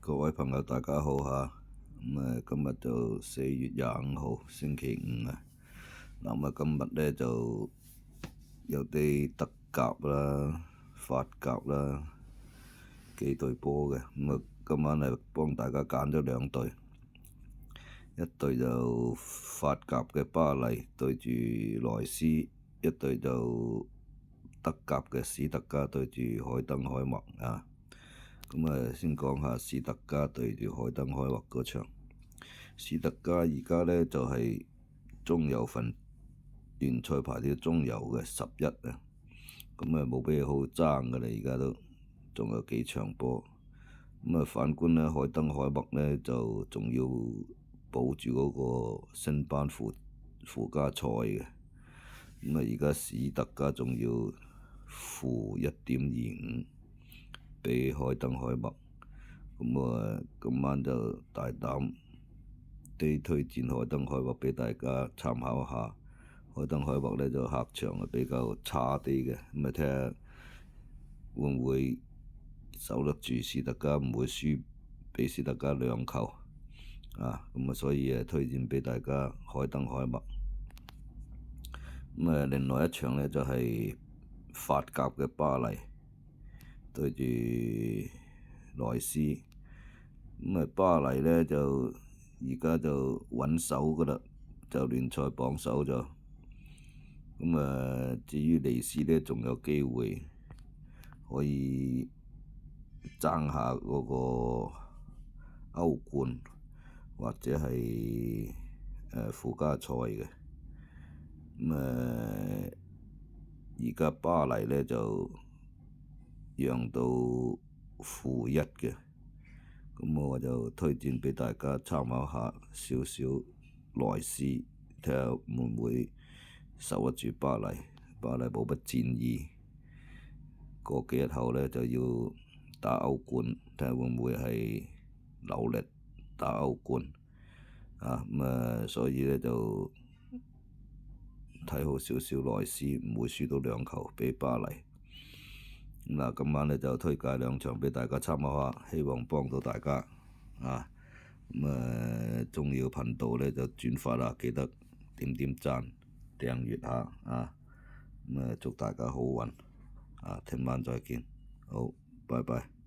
各位朋友大家好嚇，今日就4月25號星期五啊。今日呢就有啲德甲啦、法甲啦幾隊波嘅，今晚係幫大家揀咗兩隊，一隊就法甲嘅巴黎對住萊斯，一隊就德甲嘅史特加對住海登海默啊。先講下史特加對住海登海默嗰場。史特加而家呢就係中游份聯賽排到中游嘅11啊，冇咩好爭噶啦，而家都仲有幾場波。反觀呢，海登海默呢就仲要保住嗰個升班附加賽嘅。而家史特加仲要-1.25畀海登海默，今晚就大膽啲推薦海登海默畀大家參考下。海登海默呢就客場係比較差啲嘅，睇下會唔會守得住史特加，唔會輸畀史特加2球啊！所以推薦畀大家海登海默。另外一場呢就係法甲嘅巴黎對住萊斯，巴黎呢就而家就穩守噶啦，就聯賽榜首咗。至於尼斯呢，仲有機會可以爭下嗰個歐冠或者係附加賽嘅。而家巴黎呢就讓到-1嘅，我就推薦畀大家參考下少少萊斯，睇下會唔會守得住巴黎。巴黎冇乜戰意，過幾日後呢就要打歐冠，睇下會唔會係留力打歐冠啊。所以呢就睇好少少萊斯，唔會輸到2球畀巴黎。今晚呢就推介2場畀大家參考下，希望幫到大家啊。鍾意頻道呢就轉發啦，記得點讚、訂閱下啊。祝大家好運啊！聽晚再見，好，拜拜。